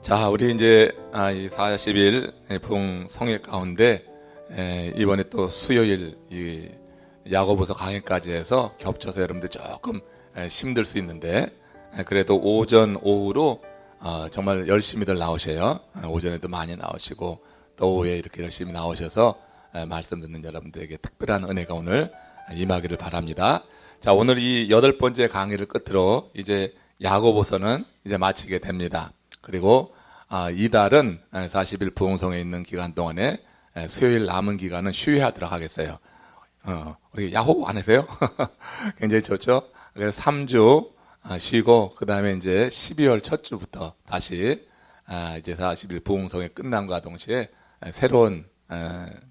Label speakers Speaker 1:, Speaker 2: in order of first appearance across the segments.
Speaker 1: 자, 우리 이제 이 40일 부흥성회 가운데 이번에 또 수요일 이 야고보서 강의까지 해서 겹쳐서 여러분들 조금 힘들 수 있는데 그래도 오전 오후로 정말 열심히들 나오셔요. 오전에도 많이 나오시고 또 오후에 이렇게 열심히 나오셔서 말씀 듣는 여러분들에게 특별한 은혜가 오늘 임하기를 바랍니다. 자, 오늘 이 8번째 강의를 끝으로 이제 야고보서는 이제 마치게 됩니다. 그리고 이달은 40일 부흥성에 있는 기간 동안에 수요일 남은 기간은 휴회하도록 하겠어요. 우리 야호 안 하세요? 굉장히 좋죠? 그래서 3주 쉬고 그 다음에 이제 12월 첫 주부터 다시 이제 40일 부흥성이 끝남과 동시에 새로운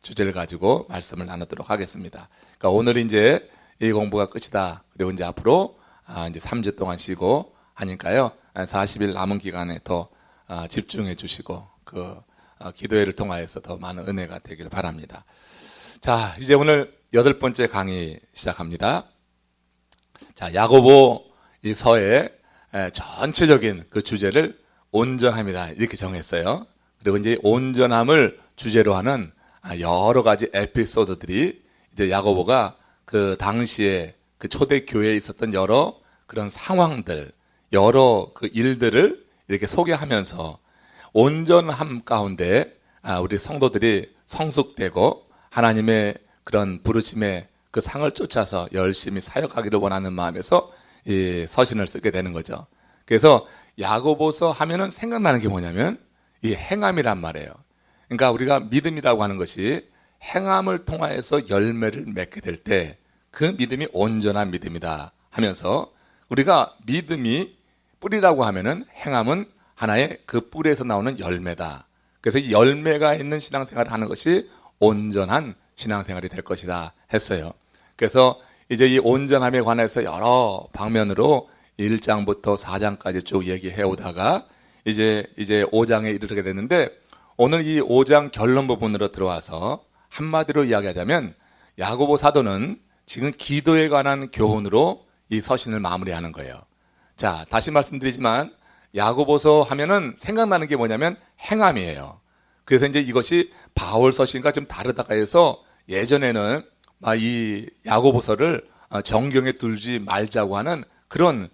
Speaker 1: 주제를 가지고 말씀을 나누도록 하겠습니다. 그러니까 오늘 이제 이 공부가 끝이다. 그리고 이제 앞으로 이제 3주 동안 쉬고 하니까요. 40일 남은 기간에 더 집중해 주시고 그 기도회를 통하여서 더 많은 은혜가 되길 바랍니다. 자, 이제 오늘 8번째 강의 시작합니다. 자, 야고보 이 서의 전체적인 그 주제를 온전함이다 이렇게 정했어요. 그리고 이제 온전함을 주제로 하는 여러 가지 에피소드들이 이제 야고보가 그 당시에 그 초대 교회에 있었던 여러 그런 상황들, 여러 그 일들을 이렇게 소개하면서 온전함 가운데 우리 성도들이 성숙되고 하나님의 그런 부르심의 그 상을 쫓아서 열심히 사역하기를 원하는 마음에서 이 서신을 쓰게 되는 거죠. 그래서 야고보서 하면은 생각나는 게 뭐냐면 이 행함이란 말이에요. 그러니까 우리가 믿음이라고 하는 것이 행함을 통하여서 열매를 맺게 될 때 그 믿음이 온전한 믿음이다 하면서 우리가 믿음이 뿌리라고 하면은 행함은 하나의 그 뿌리에서 나오는 열매다. 그래서 이 열매가 있는 신앙생활을 하는 것이 온전한 신앙생활이 될 것이다 했어요. 그래서 이제 이 온전함에 관해서 여러 방면으로 1장부터 4장까지 쭉 얘기해 오다가 이제 5장에 이르게 됐는데 오늘 이 5장 결론 부분으로 들어와서 한마디로 이야기하자면 야고보 사도는 지금 기도에 관한 교훈으로 이 서신을 마무리하는 거예요. 자, 다시 말씀드리지만 야고보서 하면은 생각나는 게 뭐냐면 행함이에요. 그래서 이제 이것이 바울 서신과 좀 다르다가 해서 예전에는 이 야고보서를 정경에 두지 말자고 하는 그런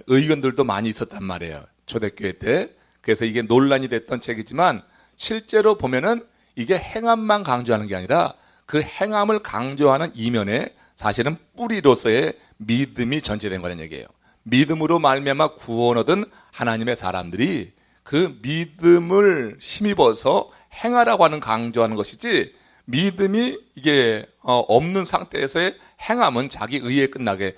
Speaker 1: 의견들도 많이 있었단 말이에요. 초대교회 때. 그래서 이게 논란이 됐던 책이지만 실제로 보면은 이게 행함만 강조하는 게 아니라 그 행함을 강조하는 이면에 사실은 뿌리로서의 믿음이 전제된 거라는 얘기예요. 믿음으로 말미암아 구원 얻은 하나님의 사람들이 그 믿음을 힘입어서 행하라고 하는 강조하는 것이지 믿음이 이게 없는 상태에서의 행함은 자기 의에 끝나게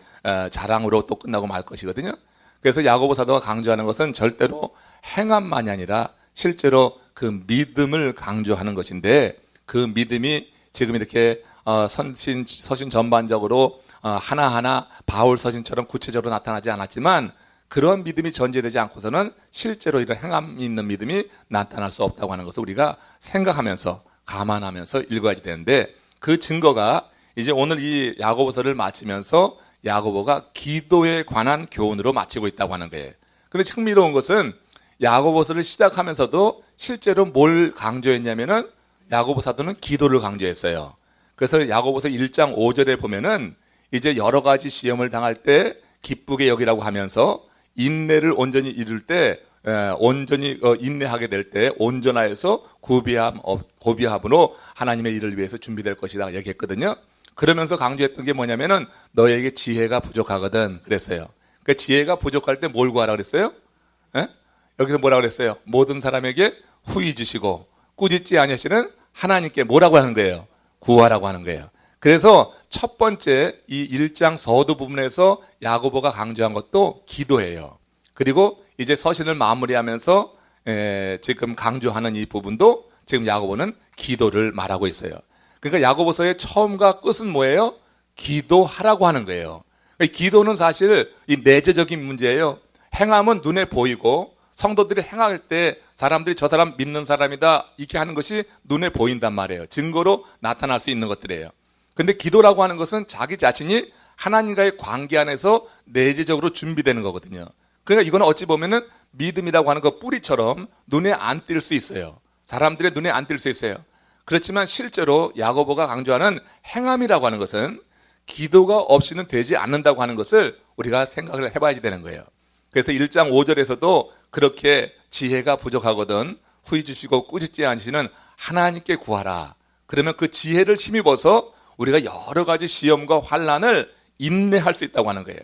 Speaker 1: 자랑으로 또 끝나고 말 것이거든요. 그래서 야고보 사도가 강조하는 것은 절대로 행함만이 아니라 실제로 그 믿음을 강조하는 것인데 그 믿음이 지금 이렇게 서신 전반적으로 하나하나 바울 서신처럼 구체적으로 나타나지 않았지만 그런 믿음이 전제되지 않고서는 실제로 이런 행함이 있는 믿음이 나타날 수 없다고 하는 것을 우리가 생각하면서 감안하면서 읽어야지 되는데 그 증거가 이제 오늘 이 야고보서를 마치면서 야고보가 기도에 관한 교훈으로 마치고 있다고 하는 거예요. 그런데 흥미로운 것은 야고보서를 시작하면서도 실제로 뭘 강조했냐면은 야고보 사도는 기도를 강조했어요. 그래서 야고보서 1장 5절에 보면은 이제 여러 가지 시험을 당할 때 기쁘게 여기라고 하면서 인내를 온전히 이룰 때 온전히 인내하게 될 때 온전하여서 고비함으로 하나님의 일을 위해서 준비될 것이다 얘기했거든요. 그러면서 강조했던 게 뭐냐면은 너에게 지혜가 부족하거든 그랬어요. 그 지혜가 부족할 때 뭘 구하라 그랬어요? 에? 여기서 뭐라고 그랬어요? 모든 사람에게 후히 주시고 꾸짖지 아니하시는 하나님께 뭐라고 하는 거예요? 구하라고 하는 거예요. 그래서 첫 번째 이 1장 서두 부분에서 야고보가 강조한 것도 기도예요. 그리고 이제 서신을 마무리하면서 지금 강조하는 이 부분도 지금 야고보는 기도를 말하고 있어요. 그러니까 야고보서의 처음과 끝은 뭐예요? 기도하라고 하는 거예요. 기도는 사실 이 내재적인 문제예요. 행함은 눈에 보이고 성도들이 행할 때 사람들이 저 사람 믿는 사람이다 이렇게 하는 것이 눈에 보인단 말이에요. 증거로 나타날 수 있는 것들이에요. 근데 기도라고 하는 것은 자기 자신이 하나님과의 관계 안에서 내재적으로 준비되는 거거든요. 그러니까 이거는 어찌 보면은 믿음이라고 하는 그 뿌리처럼 눈에 안 띌 수 있어요. 사람들의 눈에 안 띌 수 있어요. 그렇지만 실제로 야고보가 강조하는 행함이라고 하는 것은 기도가 없이는 되지 않는다고 하는 것을 우리가 생각을 해봐야 되는 거예요. 그래서 1장 5절에서도 그렇게 지혜가 부족하거든 후히 주시고 꾸짖지 않으시는 하나님께 구하라. 그러면 그 지혜를 힘입어서 우리가 여러 가지 시험과 환난을 인내할 수 있다고 하는 거예요.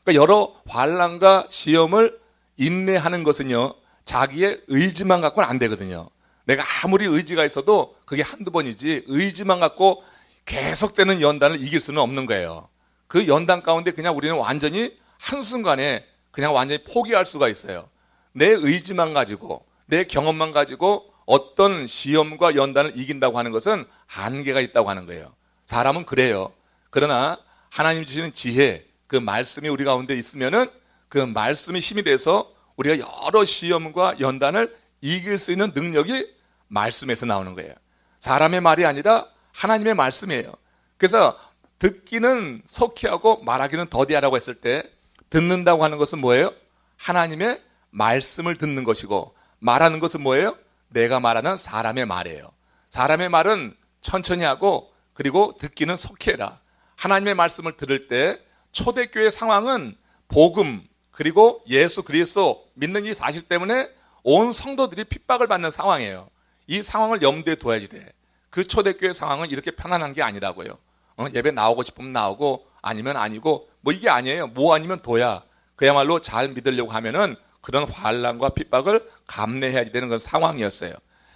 Speaker 1: 그러니까 여러 환난과 시험을 인내하는 것은요, 자기의 의지만 갖고는 안 되거든요. 내가 아무리 의지가 있어도 그게 한두 번이지 의지만 갖고 계속되는 연단을 이길 수는 없는 거예요. 그 연단 가운데 그냥 우리는 완전히 한순간에 그냥 완전히 포기할 수가 있어요. 내 의지만 가지고 내 경험만 가지고 어떤 시험과 연단을 이긴다고 하는 것은 한계가 있다고 하는 거예요. 사람은 그래요. 그러나 하나님 주시는 지혜, 그 말씀이 우리 가운데 있으면은 그 말씀이 힘이 돼서 우리가 여러 시험과 연단을 이길 수 있는 능력이 말씀에서 나오는 거예요. 사람의 말이 아니라 하나님의 말씀이에요. 그래서 듣기는 속히하고 말하기는 더디하라고 했을 때 듣는다고 하는 것은 뭐예요? 하나님의 말씀을 듣는 것이고 말하는 것은 뭐예요? 내가 말하는 사람의 말이에요. 사람의 말은 천천히 하고 그리고 듣기는 속히 해라. 하나님의 말씀을 들을 때 초대교회 상황은 복음 그리고 예수 그리스도 믿는 이 사실 때문에 온 성도들이 핍박을 받는 상황이에요. 이 상황을 염두에 둬야지 돼. 그 초대교회 상황은 이렇게 편안한 게 아니라고요. 예배 나오고 싶으면 나오고 아니면 아니고 뭐 이게 아니에요. 뭐 아니면 도야. 그야말로 잘 믿으려고 하면은 그런 환난과 핍박을 감내해야 되는 그런 상황이었어요.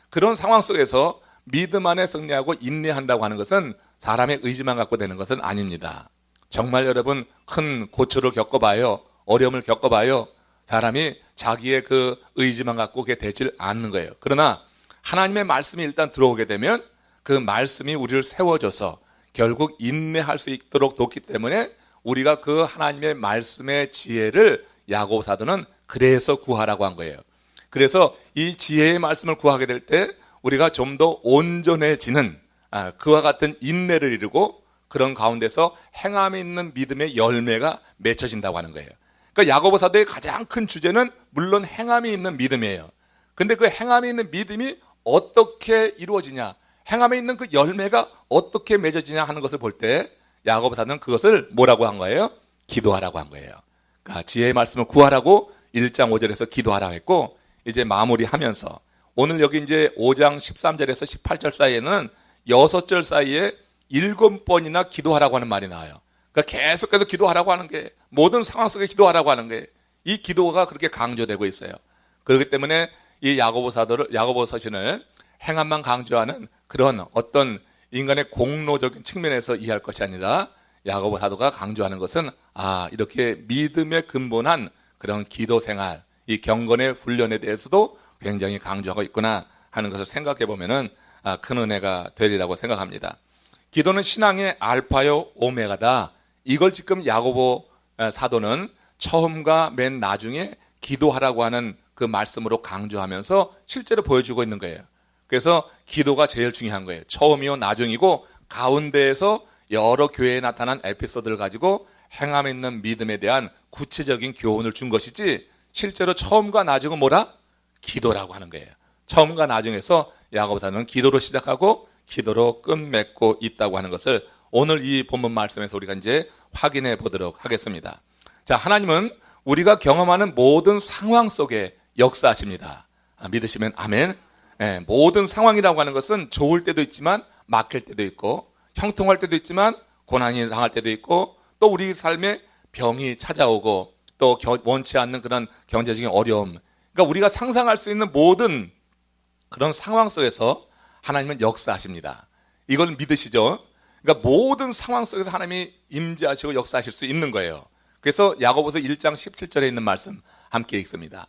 Speaker 1: 그런 상황 속에서 믿음 안에 승리하고 인내한다고 하는 것은 사람의 의지만 갖고 되는 것은 아닙니다. 정말 여러분 큰 고초를 겪어봐요. 어려움을 겪어봐요. 사람이 자기의 그 의지만 갖고 그게 되질 않는 거예요. 그러나 하나님의 말씀이 일단 들어오게 되면 그 말씀이 우리를 세워줘서 결국 인내할 수 있도록 돕기 때문에 우리가 그 하나님의 말씀의 지혜를 야고보 사도는 그래서 구하라고 한 거예요. 그래서 이 지혜의 말씀을 구하게 될 때 우리가 좀 더 온전해지는 그와 같은 인내를 이루고 그런 가운데서 행함이 있는 믿음의 열매가 맺혀진다고 하는 거예요. 그러니까 야고보 사도의 가장 큰 주제는 물론 행함이 있는 믿음이에요. 근데 그 행함이 있는 믿음이 어떻게 이루어지냐, 행함에 있는 그 열매가 어떻게 맺어지냐 하는 것을 볼 때 야고보 사도는 그것을 뭐라고 한 거예요? 기도하라고 한 거예요. 그러니까 지혜의 말씀을 구하라고 1장 5절에서 기도하라고 했고, 이제 마무리하면서 오늘 여기 이제 5장 13절에서 18절 사이에는 6절 사이에 7번이나 기도하라고 하는 말이 나와요. 그러니까 계속해서 기도하라고 하는 게, 모든 상황 속에 기도하라고 하는 게, 이 기도가 그렇게 강조되고 있어요. 그렇기 때문에 이 야고보 서신을 행함만 강조하는 그런 어떤 인간의 공로적인 측면에서 이해할 것이 아니라 야고보 사도가 강조하는 것은 이렇게 믿음에 근본한 그런 기도 생활, 이 경건의 훈련에 대해서도 굉장히 강조하고 있구나 하는 것을 생각해 보면은 큰 은혜가 되리라고 생각합니다. 기도는 신앙의 알파요 오메가다. 이걸 지금 야고보 사도는 처음과 맨 나중에 기도하라고 하는 그 말씀으로 강조하면서 실제로 보여주고 있는 거예요. 그래서 기도가 제일 중요한 거예요. 처음이요 나중이고 가운데에서 여러 교회에 나타난 에피소드를 가지고 행함에 있는 믿음에 대한 구체적인 교훈을 준 것이지, 실제로 처음과 나중은 뭐라? 기도라고 하는 거예요. 처음과 나중에서 야고보사는 기도로 시작하고 기도로 끝맺고 있다고 하는 것을 오늘 이 본문 말씀에서 우리가 이제 확인해 보도록 하겠습니다. 자, 하나님은 우리가 경험하는 모든 상황 속에 역사하십니다. 믿으시면 아멘. 모든 상황이라고 하는 것은 좋을 때도 있지만 막힐 때도 있고, 형통할 때도 있지만 고난이 당할 때도 있고, 또 우리 삶에 병이 찾아오고, 또 원치 않는 그런 경제적인 어려움, 그러니까 우리가 상상할 수 있는 모든 그런 상황 속에서 하나님은 역사하십니다. 이걸 믿으시죠? 그러니까 모든 상황 속에서 하나님이 임재하시고 역사하실 수 있는 거예요. 그래서 야고보서 1장 17절에 있는 말씀 함께 읽습니다.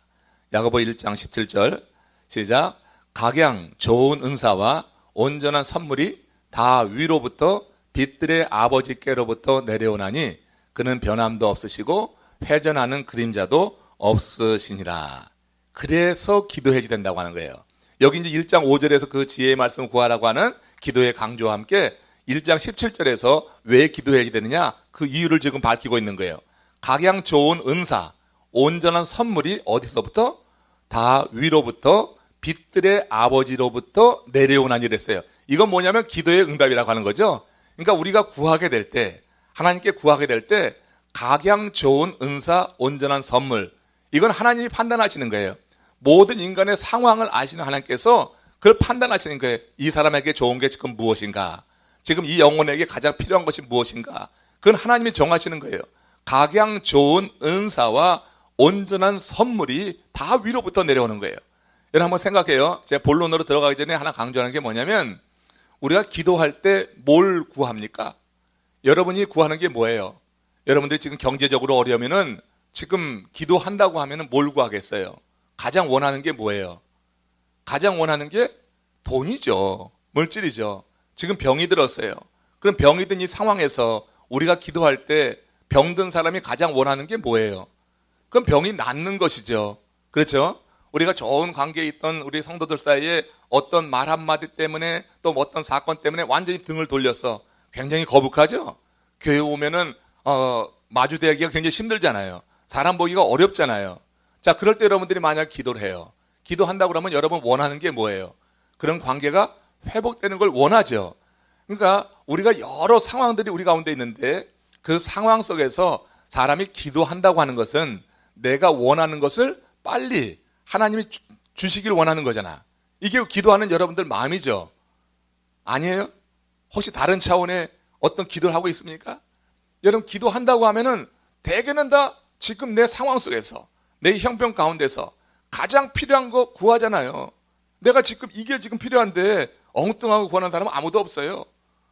Speaker 1: 야고보 1장 17절 시작. 각양 좋은 은사와 온전한 선물이 다 위로부터 빛들의 아버지께로부터 내려오나니 그는 변함도 없으시고 회전하는 그림자도 없으시니라. 그래서 기도해야 된다고 하는 거예요. 여기 이제 1장 5절에서 그 지혜의 말씀을 구하라고 하는 기도의 강조와 함께 1장 17절에서 왜 기도해야 되느냐, 그 이유를 지금 밝히고 있는 거예요. 각양 좋은 은사, 온전한 선물이 어디서부터? 다 위로부터 빛들의 아버지로부터 내려오나니 그랬어요. 이건 뭐냐면 기도의 응답이라고 하는 거죠. 그러니까 우리가 구하게 될 때, 하나님께 구하게 될 때 각양 좋은 은사, 온전한 선물, 이건 하나님이 판단하시는 거예요. 모든 인간의 상황을 아시는 하나님께서 그걸 판단하시는 거예요. 이 사람에게 좋은 게 지금 무엇인가? 지금 이 영혼에게 가장 필요한 것이 무엇인가? 그건 하나님이 정하시는 거예요. 각양 좋은 은사와 온전한 선물이 다 위로부터 내려오는 거예요. 여러분 한번 생각해요. 제가 본론으로 들어가기 전에 하나 강조하는 게 뭐냐면 우리가 기도할 때 뭘 구합니까? 여러분이 구하는 게 뭐예요? 여러분들이 지금 경제적으로 어려우면은 지금 기도한다고 하면은 뭘 구하겠어요? 가장 원하는 게 뭐예요? 가장 원하는 게 돈이죠. 물질이죠. 지금 병이 들었어요. 그럼 병이 든 이 상황에서 우리가 기도할 때 병든 사람이 가장 원하는 게 뭐예요? 그럼 병이 낫는 것이죠. 그렇죠? 우리가 좋은 관계에 있던 우리 성도들 사이에 어떤 말 한마디 때문에 또 어떤 사건 때문에 완전히 등을 돌려서 굉장히 거북하죠? 교회 오면은 마주대하기가 굉장히 힘들잖아요. 사람 보기가 어렵잖아요. 자, 그럴 때 여러분들이 만약 기도를 해요. 기도한다고 그러면 여러분 원하는 게 뭐예요? 그런 관계가 회복되는 걸 원하죠. 그러니까 우리가 여러 상황들이 우리 가운데 있는데 그 상황 속에서 사람이 기도한다고 하는 것은 내가 원하는 것을 빨리 하나님이 주시길 원하는 거잖아. 이게 기도하는 여러분들 마음이죠. 아니에요? 혹시 다른 차원의 어떤 기도를 하고 있습니까? 여러분 기도한다고 하면은 대개는 다 지금 내 상황 속에서 내 형편 가운데서 가장 필요한 거 구하잖아요. 내가 지금 이게 지금 필요한데 엉뚱하고 구하는 사람은 아무도 없어요.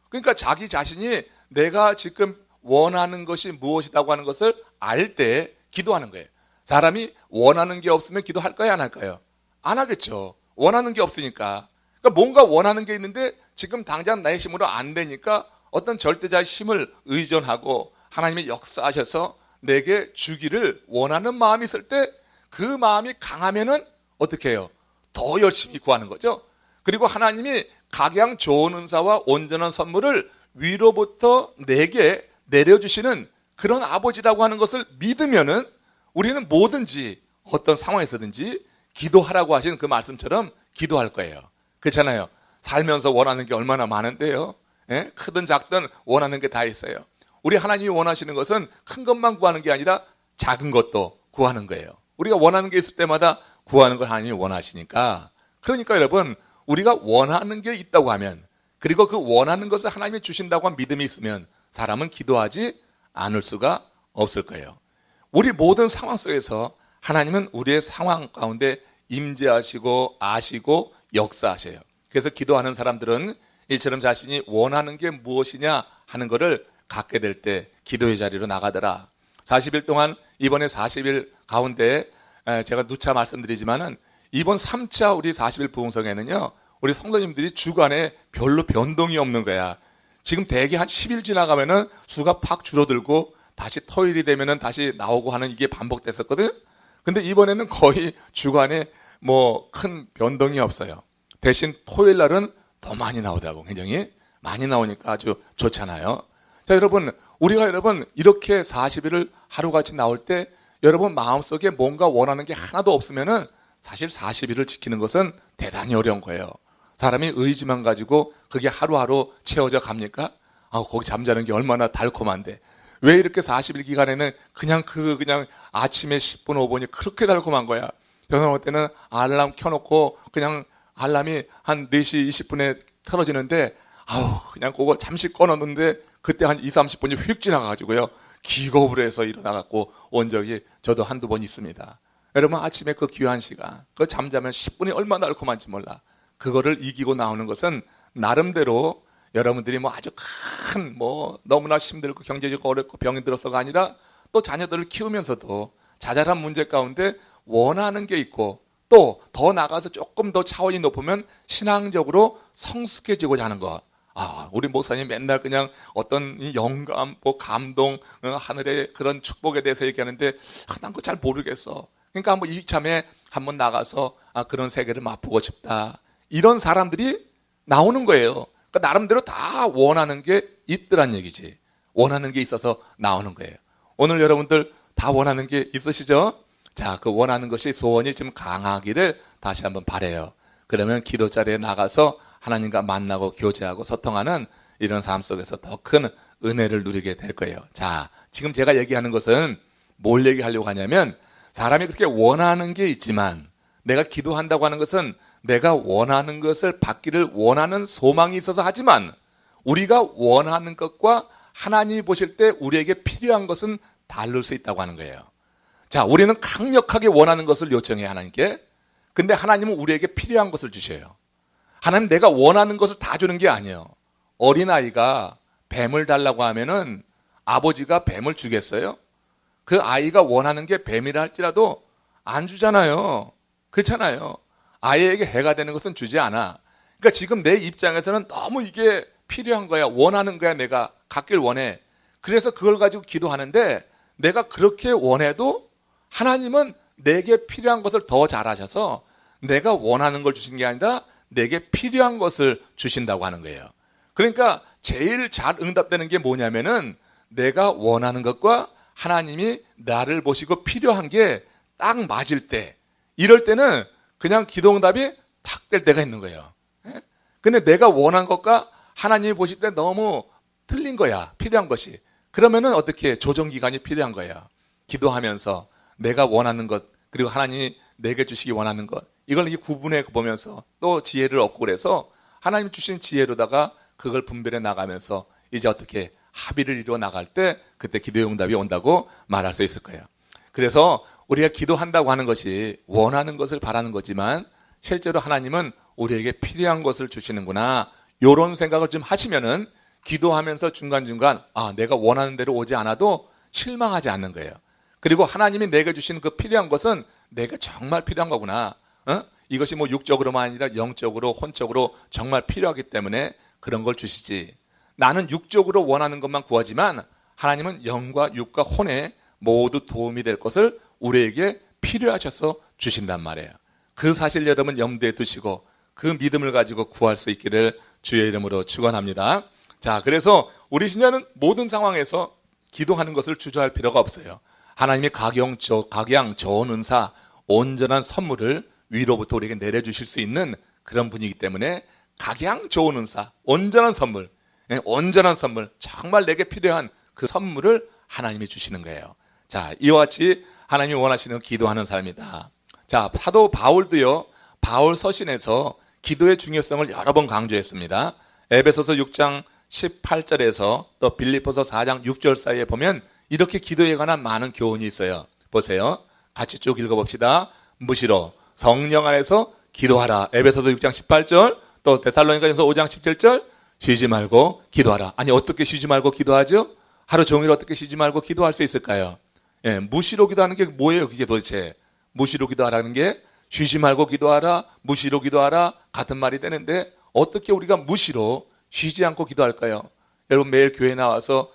Speaker 1: 그러니까 자기 자신이 내가 지금 원하는 것이 무엇이라고 하는 것을 알 때 기도하는 거예요. 사람이 원하는 게 없으면 기도할까요? 안 할까요? 안 하겠죠. 원하는 게 없으니까. 그러니까 뭔가 원하는 게 있는데 지금 당장 나의 힘으로 안 되니까 어떤 절대자의 힘을 의존하고 하나님이 역사하셔서 내게 주기를 원하는 마음이 있을 때 그 마음이 강하면은 어떻게 해요? 더 열심히 구하는 거죠. 그리고 하나님이 각양 좋은 은사와 온전한 선물을 위로부터 내게 내려주시는 그런 아버지라고 하는 것을 믿으면은 우리는 뭐든지 어떤 상황에서든지 기도하라고 하신 그 말씀처럼 기도할 거예요. 그렇잖아요. 살면서 원하는 게 얼마나 많은데요. 예? 크든 작든 원하는 게 다 있어요. 우리 하나님이 원하시는 것은 큰 것만 구하는 게 아니라 작은 것도 구하는 거예요. 우리가 원하는 게 있을 때마다 구하는 걸 하나님이 원하시니까. 그러니까 여러분 우리가 원하는 게 있다고 하면 그리고 그 원하는 것을 하나님이 주신다고 한 믿음이 있으면 사람은 기도하지 않을 수가 없을 거예요. 우리 모든 상황 속에서 하나님은 우리의 상황 가운데 임재하시고 아시고 역사하셔요. 그래서 기도하는 사람들은 이처럼 자신이 원하는 게 무엇이냐 하는 것을 갖게 될 때 기도의 자리로 나가더라. 40일 동안 이번에 40일 가운데 제가 누차 말씀드리지만은 이번 3차 우리 40일 부흥성에는요 우리 성도님들이 주간에 별로 변동이 없는 거야. 지금 대개 한 10일 지나가면은 수가 팍 줄어들고 다시 토요일이 되면은 다시 나오고 하는 이게 반복됐었거든요. 근데 이번에는 거의 주간에 뭐 큰 변동이 없어요. 대신 토요일 날은 더 많이 나오더라고. 굉장히 많이 나오니까 아주 좋잖아요. 자, 여러분, 우리가 여러분 이렇게 40일을 하루같이 나올 때 여러분 마음속에 뭔가 원하는 게 하나도 없으면은 사실 40일을 지키는 것은 대단히 어려운 거예요. 사람이 의지만 가지고 그게 하루하루 채워져 갑니까? 거기 잠자는 게 얼마나 달콤한데. 왜 이렇게 40일 기간에는 그냥 아침에 10분, 5분이 그렇게 달콤한 거야. 변호할 때는 알람 켜놓고 그냥 알람이 한 4시 20분에 틀어지는데 그냥 그거 잠시 꺼놨는데 그때 한 20, 30분이 휙 지나가가지고요. 기겁을 해서 일어나갖고 온 적이 저도 한두 번 있습니다. 여러분 아침에 그 귀한 시간, 그 잠자면 10분이 얼마나 달콤한지 몰라. 그거를 이기고 나오는 것은 나름대로 여러분들이 뭐 아주 큰 너무나 힘들고 경제적으로 어렵고 병이 들어서가 아니라 또 자녀들을 키우면서도 자잘한 문제 가운데 원하는 게 있고 또 더 나가서 조금 더 차원이 높으면 신앙적으로 성숙해지고자 하는 것. 우리 목사님 맨날 그냥 어떤 영감, 감동, 하늘의 그런 축복에 대해서 얘기하는데 난 그거 잘 모르겠어. 그러니까 한번 이참에 한번 나가서 그런 세계를 맛보고 싶다. 이런 사람들이 나오는 거예요. 그러니까 나름대로 다 원하는 게 있더란 얘기지. 원하는 게 있어서 나오는 거예요. 오늘 여러분들 다 원하는 게 있으시죠? 자, 그 원하는 것이 소원이 좀 강하기를 다시 한번 바라요. 그러면 기도 자리에 나가서 하나님과 만나고 교제하고 소통하는 이런 삶 속에서 더 큰 은혜를 누리게 될 거예요. 자, 지금 제가 얘기하는 것은 뭘 얘기하려고 하냐면 사람이 그렇게 원하는 게 있지만 내가 기도한다고 하는 것은 내가 원하는 것을 받기를 원하는 소망이 있어서 하지만 우리가 원하는 것과 하나님이 보실 때 우리에게 필요한 것은 다를 수 있다고 하는 거예요. 자, 우리는 강력하게 원하는 것을 요청해요, 하나님께. 근데 하나님은 우리에게 필요한 것을 주셔요. 하나님 내가 원하는 것을 다 주는 게 아니에요. 어린아이가 뱀을 달라고 하면은 아버지가 뱀을 주겠어요? 그 아이가 원하는 게 뱀이라 할지라도 안 주잖아요. 그렇잖아요. 아이에게 해가 되는 것은 주지 않아. 그러니까 지금 내 입장에서는 너무 이게 필요한 거야. 원하는 거야. 내가 갖길 원해. 그래서 그걸 가지고 기도하는데 내가 그렇게 원해도 하나님은 내게 필요한 것을 더 잘하셔서 내가 원하는 걸 주신 게 아니라 내게 필요한 것을 주신다고 하는 거예요. 그러니까 제일 잘 응답되는 게 뭐냐면은 내가 원하는 것과 하나님이 나를 보시고 필요한 게 딱 맞을 때, 이럴 때는 그냥 기도 응답이 탁 될 때가 있는 거예요. 근데 내가 원한 것과 하나님이 보실 때 너무 틀린 거야. 필요한 것이. 그러면은 어떻게 조정기간이 필요한 거야. 기도하면서 내가 원하는 것 그리고 하나님이 내게 주시기 원하는 것 이걸 구분해 보면서 또 지혜를 얻고 그래서 하나님 주신 지혜로다가 그걸 분별해 나가면서 이제 어떻게 합의를 이루어 나갈 때 그때 기도의 응답이 온다고 말할 수 있을 거예요. 그래서 우리가 기도한다고 하는 것이 원하는 것을 바라는 거지만 실제로 하나님은 우리에게 필요한 것을 주시는구나. 이런 생각을 좀 하시면은 기도하면서 중간중간 내가 원하는 대로 오지 않아도 실망하지 않는 거예요. 그리고 하나님이 내게 주신 그 필요한 것은 내가 정말 필요한 거구나. 이것이 뭐 육적으로만 아니라 영적으로 혼적으로 정말 필요하기 때문에 그런 걸 주시지. 나는 육적으로 원하는 것만 구하지만 하나님은 영과 육과 혼에 모두 도움이 될 것을 우리에게 필요하셔서 주신단 말이에요. 그 사실 여러분 염두에 두시고 그 믿음을 가지고 구할 수 있기를 주의 이름으로 축원합니다. 자, 그래서 우리 신자는 모든 상황에서 기도하는 것을 주저할 필요가 없어요. 하나님이 각양 좋은 은사, 온전한 선물을 위로부터 우리에게 내려주실 수 있는 그런 분이기 때문에 각양 좋은 은사, 온전한 선물, 정말 내게 필요한 그 선물을 하나님이 주시는 거예요. 자, 이와 같이 하나님이 원하시는 기도하는 삶이다. 자, 사도 바울도요, 바울 서신에서 기도의 중요성을 여러 번 강조했습니다. 에베소서 6장 18절에서 또 빌립보서 4장 6절 사이에 보면 이렇게 기도에 관한 많은 교훈이 있어요. 보세요. 같이 쭉 읽어봅시다. 무시로 성령 안에서 기도하라. 에베소서 6장 18절, 또 데살로니가전서 5장 17절, 쉬지 말고 기도하라. 아니 어떻게 쉬지 말고 기도하죠? 하루 종일 어떻게 쉬지 말고 기도할 수 있을까요? 무시로 기도하는 게 뭐예요? 그게 도대체 무시로 기도하라는 게 쉬지 말고 기도하라, 무시로 기도하라 같은 말이 되는데 어떻게 우리가 무시로 쉬지 않고 기도할까요? 여러분 매일 교회 나와서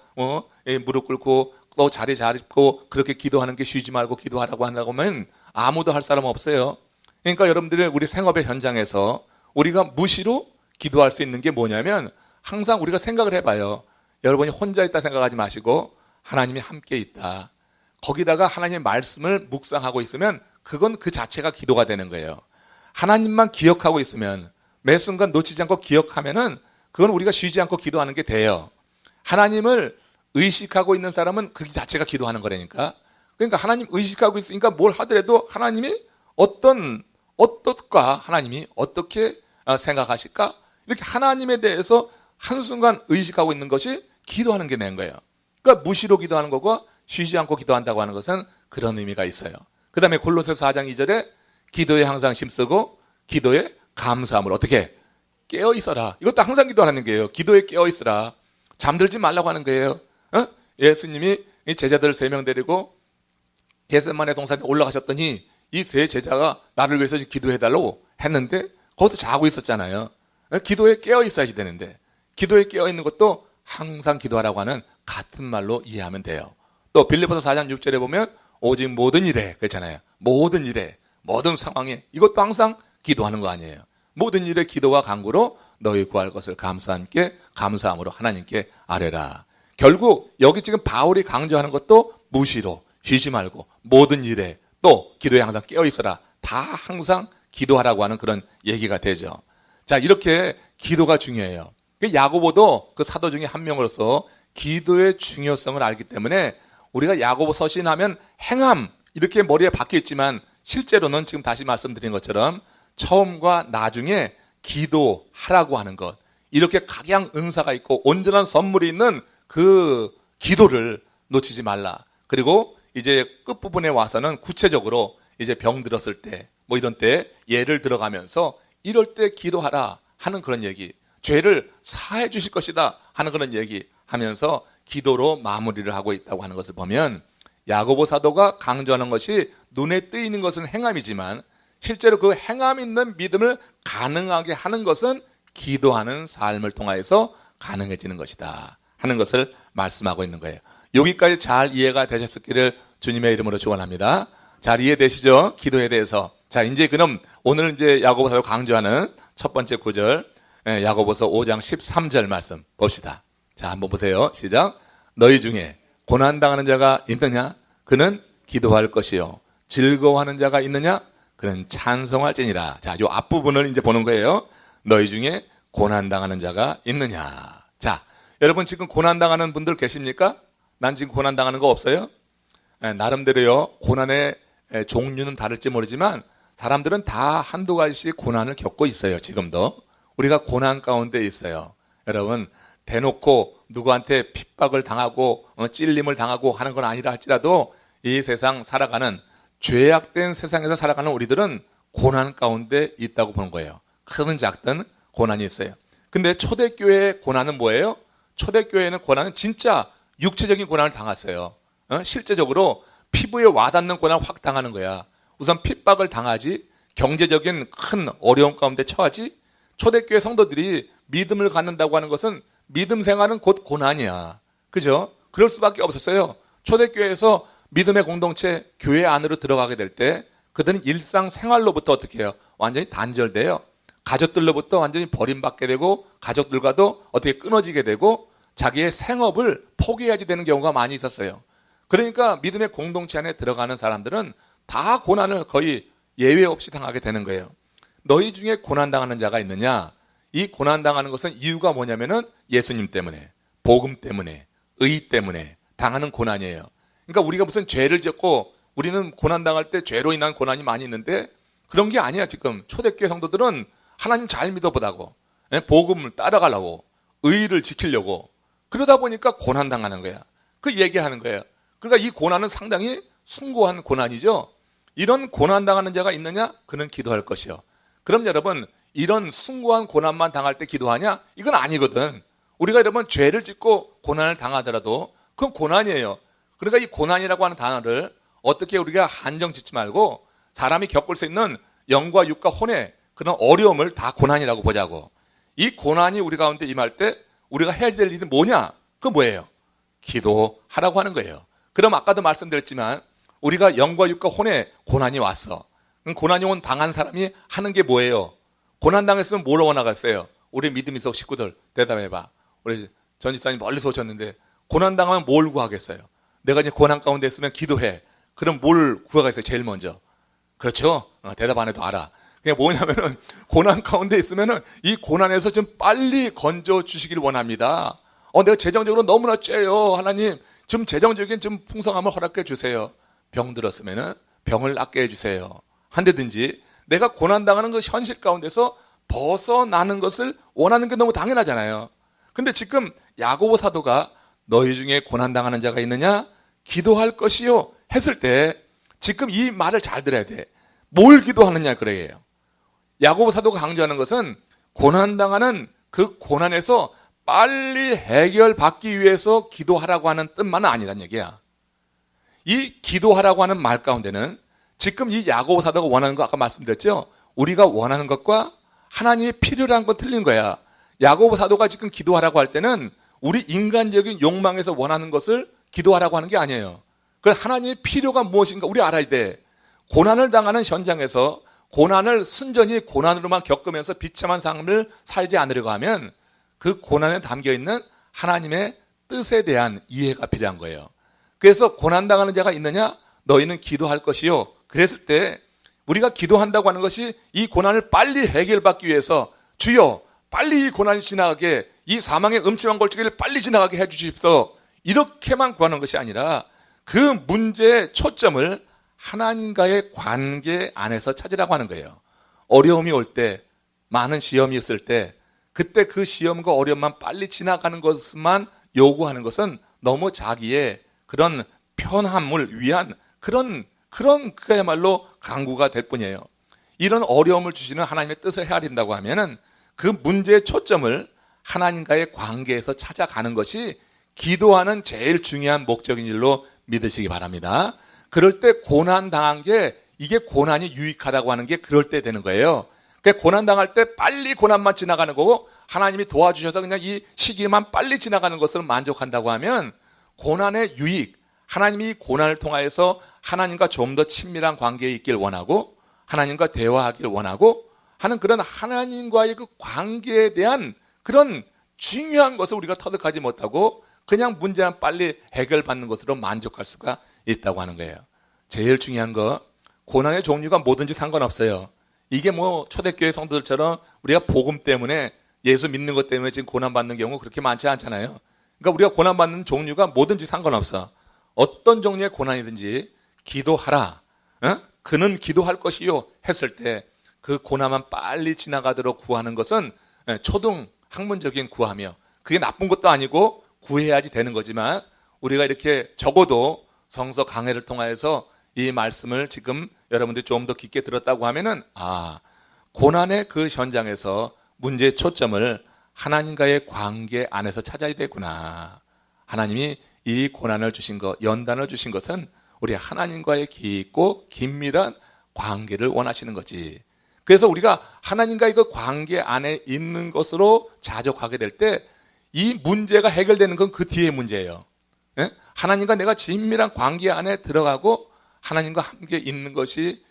Speaker 1: 무릎 꿇고 또 자리 잡고 그렇게 기도하는 게 쉬지 말고 기도하라고 한다고 하면 아무도 할 사람 없어요. 그러니까 여러분들 우리 생업의 현장에서 우리가 무시로 기도할 수 있는 게 뭐냐면 항상 우리가 생각을 해봐요. 여러분이 혼자 있다 생각하지 마시고 하나님이 함께 있다. 거기다가 하나님의 말씀을 묵상하고 있으면 그건 그 자체가 기도가 되는 거예요. 하나님만 기억하고 있으면 매 순간 놓치지 않고 기억하면은 그건 우리가 쉬지 않고 기도하는 게 돼요. 하나님을 의식하고 있는 사람은 그 자체가 기도하는 거라니까. 그러니까 하나님 의식하고 있으니까 뭘 하더라도 하나님이 어떨까? 하나님이 어떻게 생각하실까? 이렇게 하나님에 대해서 한순간 의식하고 있는 것이 기도하는 게 된 거예요. 그러니까 무시로 기도하는 거고 쉬지 않고 기도한다고 하는 것은 그런 의미가 있어요. 그 다음에 골로새서 4장 2절에 기도에 항상 힘쓰고 기도에 감사함을 어떻게? 깨어 있어라. 이것도 항상 기도하는 거예요. 기도에 깨어 있어라. 잠들지 말라고 하는 거예요. 예수님이 이 제자들 3명 데리고 겟세마네 동산에 올라가셨더니 이 3 제자가 나를 위해서 기도해달라고 했는데 거기서 자고 있었잖아요. 기도에 깨어 있어야지 되는데 기도에 깨어 있는 것도 항상 기도하라고 하는 같은 말로 이해하면 돼요. 또 빌립보서 4장 6절에 보면 오직 모든 일에 그렇잖아요. 모든 일에 모든 상황에 이것도 항상 기도하는 거 아니에요. 모든 일에 기도와 간구로 너희 구할 것을 감사함으로 하나님께 아뢰라. 결국 여기 지금 바울이 강조하는 것도 무시로 쉬지 말고 모든 일에 또 기도에 항상 깨어 있어라. 다 항상 기도하라고 하는 그런 얘기가 되죠. 자, 이렇게 기도가 중요해요. 야고보도 그 사도 중에 한 명으로서 기도의 중요성을 알기 때문에 우리가 야고보 서신하면 행함 이렇게 머리에 박혀 있지만 실제로는 지금 다시 말씀드린 것처럼 처음과 나중에 기도하라고 하는 것, 이렇게 각양 은사가 있고 온전한 선물이 있는 그 기도를 놓치지 말라. 그리고 이제 끝부분에 와서는 구체적으로 이제 병 들었을 때 뭐 이런 때 예를 들어가면서 이럴 때 기도하라 하는 그런 얘기, 죄를 사해 주실 것이다 하는 그런 얘기 하면서 기도로 마무리를 하고 있다고 하는 것을 보면 야고보 사도가 강조하는 것이 눈에 띄는 것은 행함이지만 실제로 그 행함 있는 믿음을 가능하게 하는 것은 기도하는 삶을 통해서 가능해지는 것이다 하는 것을 말씀하고 있는 거예요. 여기까지 잘 이해가 되셨기를 주님의 이름으로 축원합니다. 잘 이해되시죠? 기도에 대해서. 자, 이제 그럼 오늘 이제 야고보서로 강조하는 첫 번째 구절, 야고보서 5장 13절 말씀 봅시다. 자, 한번 보세요. 시작. 너희 중에 고난당하는 자가 있느냐? 그는 기도할 것이요. 즐거워하는 자가 있느냐? 그는 찬송할지니라. 자, 요 앞부분을 이제 보는 거예요. 너희 중에 고난당하는 자가 있느냐? 자, 여러분 지금 고난당하는 분들 계십니까? 난 지금 고난당하는 거 없어요? 나름대로요, 고난의 종류는 다를지 모르지만 사람들은 다 한두 가지씩 고난을 겪고 있어요. 지금도 우리가 고난 가운데 있어요. 여러분 대놓고 누구한테 핍박을 당하고 찔림을 당하고 하는 건 아니라 할지라도 이 세상 살아가는 죄악된 세상에서 살아가는 우리들은 고난 가운데 있다고 보는 거예요. 크든 작든 고난이 있어요. 근데 초대교회의 고난은 뭐예요? 초대교회는 고난은 진짜 육체적인 고난을 당했어요. 실제적으로 피부에 와닿는 고난을 확 당하는 거야. 우선 핍박을 당하지, 경제적인 큰 어려움 가운데 처하지. 초대교회 성도들이 믿음을 갖는다고 하는 것은 믿음 생활은 곧 고난이야. 그죠? 그럴 수밖에 없었어요. 초대교회에서 믿음의 공동체, 교회 안으로 들어가게 될 때 그들은 일상생활로부터 어떻게 해요? 완전히 단절돼요. 가족들로부터 완전히 버림받게 되고 가족들과도 어떻게 끊어지게 되고 자기의 생업을 포기해야지 되는 경우가 많이 있었어요. 그러니까 믿음의 공동체 안에 들어가는 사람들은 다 고난을 거의 예외 없이 당하게 되는 거예요. 너희 중에 고난당하는 자가 있느냐? 이 고난당하는 것은 이유가 뭐냐면은 예수님 때문에, 복음 때문에, 의 때문에 당하는 고난이에요. 그러니까 우리가 무슨 죄를 짓고 우리는 고난당할 때 죄로 인한 고난이 많이 있는데 그런 게 아니야. 지금 초대교회 성도들은 하나님 잘 믿어보다고, 복음을 따라가려고, 의를 지키려고 그러다 보니까 고난당하는 거야. 그 얘기하는 거예요. 그러니까 이 고난은 상당히 숭고한 고난이죠. 이런 고난당하는 자가 있느냐? 그는 기도할 것이요. 그럼 여러분 이런 숭고한 고난만 당할 때 기도하냐? 이건 아니거든. 우리가 여러분 죄를 짓고 고난을 당하더라도 그건 고난이에요. 그러니까 이 고난이라고 하는 단어를 어떻게 우리가 한정 짓지 말고 사람이 겪을 수 있는 영과 육과 혼의 그런 어려움을 다 고난이라고 보자고. 이 고난이 우리 가운데 임할 때 우리가 해야 될 일이 뭐냐? 그건 뭐예요? 기도하라고 하는 거예요. 그럼 아까도 말씀드렸지만 우리가 영과 육과 혼의 고난이 왔어. 그럼 고난이 온 당한 사람이 하는 게 뭐예요? 고난 당했으면 뭘 원하겠어요? 우리 믿음 이석 식구들 대답해봐. 우리 전 집사님 멀리서 오셨는데 고난 당하면 뭘 구하겠어요? 내가 이제 고난 가운데 있으면 기도해. 그럼 뭘 구하겠어요? 제일 먼저. 그렇죠? 대답 안 해도 알아. 그게 뭐냐면은 고난 가운데 있으면은 이 고난에서 좀 빨리 건져 주시길 원합니다. 내가 재정적으로 너무나 쬐요. 하나님, 좀 재정적인 좀 풍성함을 허락해 주세요. 병 들었으면은 병을 낫게 해 주세요. 한데든지 내가 고난 당하는 그 현실 가운데서 벗어나는 것을 원하는 게 너무 당연하잖아요. 근데 지금 야고보 사도가 너희 중에 고난 당하는 자가 있느냐? 기도할 것이요 했을 때 지금 이 말을 잘 들어야 돼. 뭘 기도하느냐 그래요. 야고보 사도가 강조하는 것은 고난 당하는 그 고난에서 빨리 해결받기 위해서 기도하라고 하는 뜻만은 아니란 얘기야. 이 기도하라고 하는 말 가운데는 지금 이 야고보 사도가 원하는 거 아까 말씀드렸죠? 우리가 원하는 것과 하나님이 필요로 한 건 틀린 거야. 야고보 사도가 지금 기도하라고 할 때는 우리 인간적인 욕망에서 원하는 것을 기도하라고 하는 게 아니에요. 그 하나님의 필요가 무엇인가 우리 알아야 돼. 고난을 당하는 현장에서 고난을 순전히 고난으로만 겪으면서 비참한 삶을 살지 않으려고 하면 그 고난에 담겨있는 하나님의 뜻에 대한 이해가 필요한 거예요. 그래서 고난당하는 자가 있느냐? 너희는 기도할 것이요. 그랬을 때 우리가 기도한다고 하는 것이 이 고난을 빨리 해결받기 위해서 주여 빨리 이 고난이 지나가게, 이 사망의 음침한 골짜기를 빨리 지나가게 해주십시오, 이렇게만 구하는 것이 아니라 그 문제의 초점을 하나님과의 관계 안에서 찾으라고 하는 거예요. 어려움이 올 때, 많은 시험이 있을 때, 그때 그 시험과 어려움만 빨리 지나가는 것만 요구하는 것은 너무 자기의 그런 편함을 위한 그런 그야말로 강구가 될 뿐이에요. 이런 어려움을 주시는 하나님의 뜻을 헤아린다고 하면은 그 문제의 초점을 하나님과의 관계에서 찾아가는 것이 기도하는 제일 중요한 목적인 일로 믿으시기 바랍니다. 그럴 때 고난 당한 게, 이게 고난이 유익하다고 하는 게 그럴 때 되는 거예요. 그러니까 고난 당할 때 빨리 고난만 지나가는 거고 하나님이 도와주셔서 그냥 이 시기만 빨리 지나가는 것으로 만족한다고 하면 고난의 유익, 하나님이 이 고난을 통하여서 하나님과 좀 더 친밀한 관계에 있길 원하고 하나님과 대화하길 원하고 하는 그런 하나님과의 그 관계에 대한 그런 중요한 것을 우리가 터득하지 못하고 그냥 문제만 빨리 해결받는 것으로 만족할 수가 있다고 하는 거예요. 제일 중요한 거, 고난의 종류가 뭐든지 상관없어요. 이게 뭐 초대교회 성도들처럼 우리가 복음 때문에, 예수 믿는 것 때문에 지금 고난받는 경우 그렇게 많지 않잖아요. 그러니까 우리가 고난받는 종류가 뭐든지 상관없어. 어떤 종류의 고난이든지 기도하라, 그는 기도할 것이요 했을 때 그 고난만 빨리 지나가도록 구하는 것은 초등 학문적인 구하며, 그게 나쁜 것도 아니고 구해야지 되는 거지만, 우리가 이렇게 적어도 성서 강해를 통하여서 이 말씀을 지금 여러분들이 좀 더 깊게 들었다고 하면은, 고난의 그 현장에서 문제의 초점을 하나님과의 관계 안에서 찾아야 되구나. 하나님이 이 고난을 주신 것, 연단을 주신 것은 우리 하나님과의 깊고 긴밀한 관계를 원하시는 거지. 그래서 우리가 하나님과의 그 관계 안에 있는 것으로 자족하게 될 때 이 문제가 해결되는 건 그 뒤의 문제예요. 하나님과 내가 긴밀한 관계 안에 들어가고 하나님과 함께 있는 것이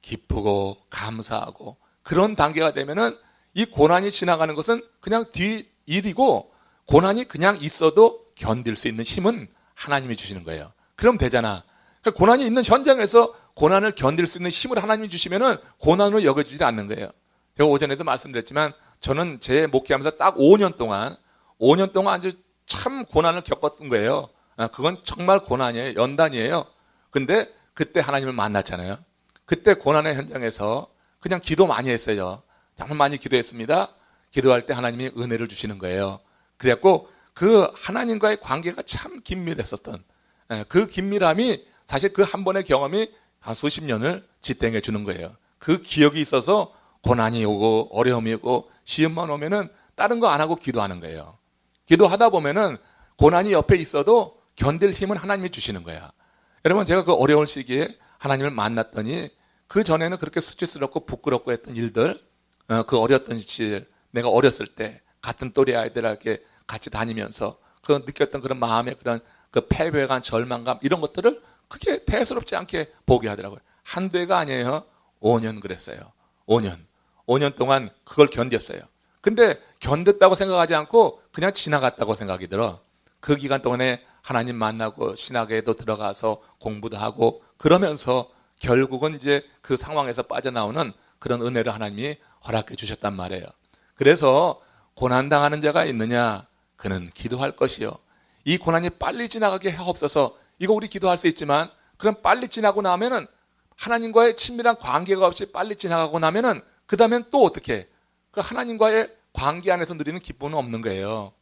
Speaker 1: 기쁘고 감사하고 그런 단계가 되면은 이 고난이 지나가는 것은 그냥 뒤 일이고, 고난이 그냥 있어도 견딜 수 있는 힘은 하나님이 주시는 거예요. 그럼 되잖아. 그러니까 고난이 있는 현장에서 고난을 견딜 수 있는 힘을 하나님이 주시면은 고난으로 여겨지지 않는 거예요. 제가 오전에도 말씀드렸지만 저는 제 목회하면서 딱 5년 동안 아주 참 고난을 겪었던 거예요. 그건 정말 고난이에요. 연단이에요. 근데 그때 하나님을 만났잖아요. 그때 고난의 현장에서 그냥 기도 많이 했어요. 정말 많이 기도했습니다. 기도할 때 하나님이 은혜를 주시는 거예요. 그래갖고 그 하나님과의 관계가 참 긴밀했었던 그 긴밀함이 사실 그 한 번의 경험이 한 수십 년을 지탱해 주는 거예요. 그 기억이 있어서 고난이 오고 어려움이 오고 시험만 오면은 다른 거 안 하고 기도하는 거예요. 기도하다 보면은 고난이 옆에 있어도 견딜 힘은 하나님이 주시는 거야. 여러분, 제가 그 어려운 시기에 하나님을 만났더니 그 전에는 그렇게 수치스럽고 부끄럽고 했던 일들, 그 어렸던 시절, 내가 어렸을 때 같은 또래 아이들에게 같이 다니면서 그 느꼈던 그런 마음의 그런 그 패배감, 절망감, 이런 것들을 그게 대수롭지 않게 보게 하더라고요. 한두 해가 아니에요. 5년 그랬어요. 5년 동안 그걸 견뎠어요. 근데 견뎠다고 생각하지 않고 그냥 지나갔다고 생각이 들어. 그 기간 동안에 하나님 만나고 신학에도 들어가서 공부도 하고 그러면서 결국은 이제 그 상황에서 빠져나오는 그런 은혜를 하나님이 허락해 주셨단 말이에요. 그래서 고난당하는 자가 있느냐? 그는 기도할 것이요. 이 고난이 빨리 지나가게 하옵소서. 이거 우리 기도할 수 있지만, 그럼 빨리 지나고 나면은 하나님과의 친밀한 관계가 없이 빨리 지나가고 나면은 그 다음엔 또 어떻게? 그 하나님과의 관계 안에서 누리는 기쁨은 없는 거예요.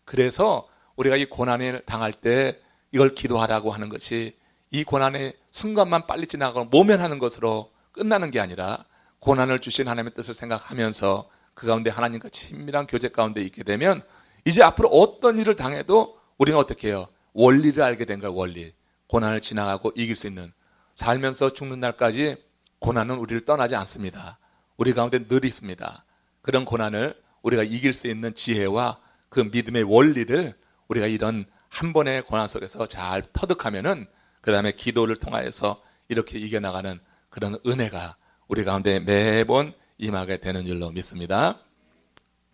Speaker 1: 그래서 우리가 이 고난을 당할 때 이걸 기도하라고 하는 것이, 이 고난의 순간만 빨리 지나가고 모면하는 것으로 끝나는 게 아니라 고난을 주신 하나님의 뜻을 생각하면서 그 가운데 하나님과 친밀한 교제 가운데 있게 되면 이제 앞으로 어떤 일을 당해도 우리는 어떻게 해요? 원리를 알게 된 거예요. 원리. 고난을 지나가고 이길 수 있는, 살면서 죽는 날까지 고난은 우리를 떠나지 않습니다. 우리 가운데 늘 있습니다. 그런 고난을 우리가 이길 수 있는 지혜와 그 믿음의 원리를 우리가 이런 한 번의 고난 속에서 잘 터득하면은 그 다음에 기도를 통하여서 이렇게 이겨나가는 그런 은혜가 우리 가운데 매번 임하게 되는 줄로 믿습니다.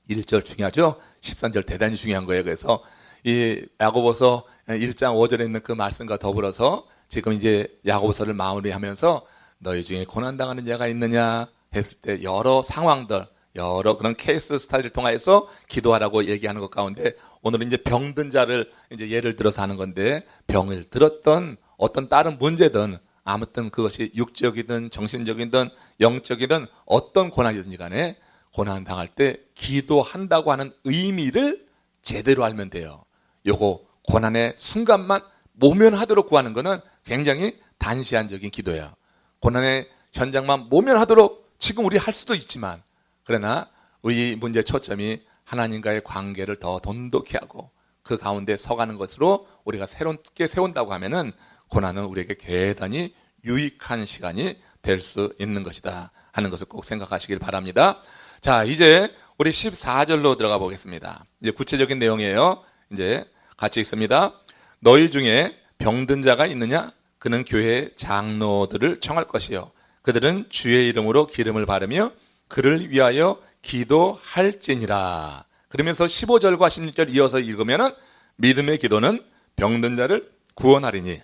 Speaker 1: 1절 중요하죠? 13절 대단히 중요한 거예요. 그래서 이 야고보서 1장 5절에 있는 그 말씀과 더불어서 지금 이제 야고보서를 마무리하면서 너희 중에 고난당하는 자가 있느냐 했을 때 여러 상황들, 여러 그런 케이스 스타일을 통해서 기도하라고 얘기하는 것 가운데 오늘은 이제 병든 자를 이제 예를 들어서 하는 건데, 병을 들었던 어떤 다른 문제든 아무튼 그것이 육적이든 정신적이든 영적이든 어떤 고난이든지 간에 고난 당할 때 기도한다고 하는 의미를 제대로 알면 돼요. 요거 고난의 순간만 모면하도록 구하는 것은 굉장히 단시한적인 기도예요. 고난의 현장만 모면하도록 지금 우리 할 수도 있지만, 그러나 우리 문제의 초점이 하나님과의 관계를 더 돈독히 하고 그 가운데 서가는 것으로 우리가 새롭게 세운다고 하면은 고난은 우리에게 대단히 유익한 시간이 될 수 있는 것이다 하는 것을 꼭 생각하시길 바랍니다. 자, 이제 우리 14절로 들어가 보겠습니다. 이제 구체적인 내용이에요. 이제 같이 읽습니다. 너희 중에 병든 자가 있느냐? 그는 교회 장로들을 청할 것이요, 그들은 주의 이름으로 기름을 바르며 그를 위하여 기도할지니라. 그러면서 15절과 16절 이어서 읽으면 믿음의 기도는 병든 자를 구원하리니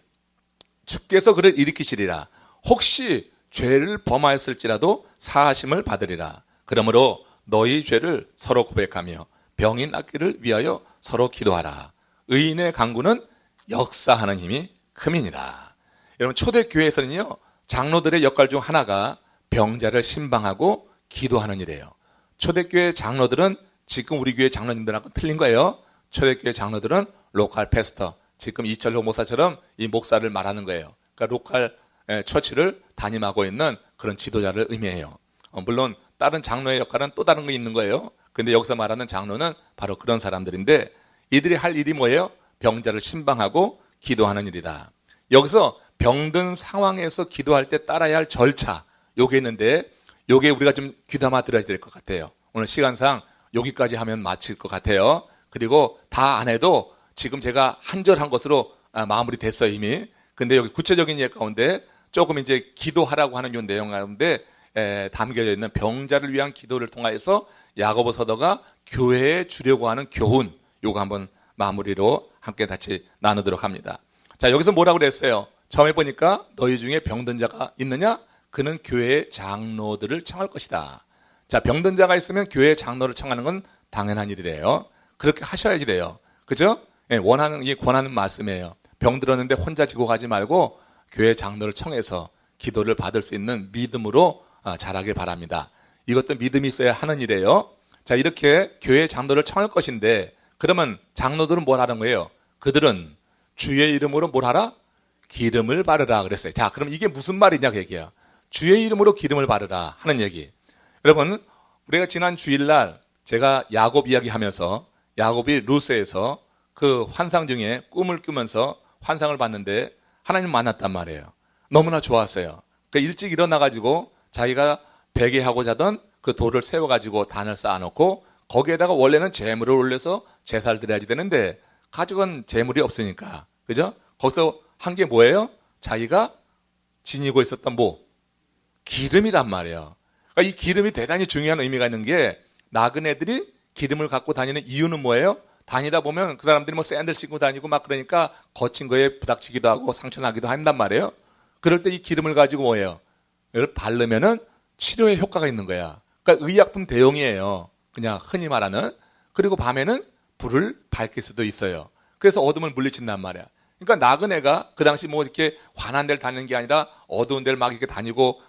Speaker 1: 주께서 그를 일으키시리라. 혹시 죄를 범하였을지라도 사하심을 받으리라. 그러므로 너희 죄를 서로 고백하며 병이 낫기를 위하여 서로 기도하라. 의인의 간구는 역사하는 힘이 큼이니라. 여러분, 초대교회에서는요, 장로들의 역할 중 하나가 병자를 신방하고 기도하는 일이에요. 초대교회 장로들은 지금 우리 교회 장로님들하고 틀린 거예요. 초대교회 장로들은 로컬 패스터, 지금 이철호 목사처럼 이 목사를 말하는 거예요. 그러니까 로컬 처치를 담임하고 있는 그런 지도자를 의미해요. 물론 다른 장로의 역할은 또 다른 거 있는 거예요. 근데 여기서 말하는 장로는 바로 그런 사람들인데, 이들이 할 일이 뭐예요? 병자를 신방하고 기도하는 일이다. 여기서 병든 상황에서 기도할 때 따라야 할 절차, 요게 있는데, 요게 우리가 좀 귀담아 들어야 될 것 같아요. 오늘 시간상 여기까지 하면 마칠 것 같아요. 그리고 다 안 해도 지금 제가 한 절 한 것으로 마무리 됐어요, 이미. 근데 여기 구체적인 예 가운데 조금 이제 기도하라고 하는 요 내용 가운데 담겨져 있는 병자를 위한 기도를 통해서 야고보 서도가 교회에 주려고 하는 교훈, 요거 한번 마무리로 함께 같이 나누도록 합니다. 자, 여기서 뭐라고 그랬어요? 처음에 보니까 너희 중에 병든 자가 있느냐? 그는 교회의 장로들을 청할 것이다. 자, 병든 자가 있으면 교회의 장로를 청하는 건 당연한 일이래요. 그렇게 하셔야지 돼요. 그죠? 예, 권하는 말씀이에요. 병 들었는데 혼자 지고 가지 말고 교회 장로를 청해서 기도를 받을 수 있는 믿음으로 자라길 바랍니다. 이것도 믿음이 있어야 하는 일이에요. 자, 이렇게 교회 장로를 청할 것인데, 그러면 장로들은 뭘 하는 거예요? 그들은 주의 이름으로 뭘 하라? 기름을 바르라 그랬어요. 자, 그럼 이게 무슨 말이냐 그 얘기야. 주의 이름으로 기름을 바르라 하는 얘기. 여러분, 우리가 지난 주일날 제가 야곱 이야기하면서 야곱이 루스에서 그 환상 중에 꿈을 꾸면서 환상을 봤는데 하나님 만났단 말이에요. 너무나 좋았어요. 그러니까 일찍 일어나가지고 자기가 베개하고 자던 그 돌을 세워가지고 단을 쌓아놓고 거기에다가 원래는 재물을 올려서 제사를 드려야지 되는데 가족은 재물이 없으니까, 그죠? 거기서 한 게 뭐예요? 자기가 지니고 있었던 기름이란 말이에요. 그러니까 이 기름이 대단히 중요한 의미가 있는 게, 나그네들이 기름을 갖고 다니는 이유는 뭐예요? 다니다 보면 그 사람들이 뭐 샌들 신고 다니고 막 그러니까 거친 거에 부닥치기도 하고 상처나기도 한단 말이에요. 그럴 때 이 기름을 가지고 뭐예요? 이걸 바르면은 치료에 효과가 있는 거야. 그러니까 의약품 대용이에요. 그냥 흔히 말하는. 그리고 밤에는 불을 밝힐 수도 있어요. 그래서 어둠을 물리친단 말이야. 그러니까 나그네가 그 당시 뭐 이렇게 환한 데를 다니는 게 아니라 어두운 데를 막 이렇게 다니고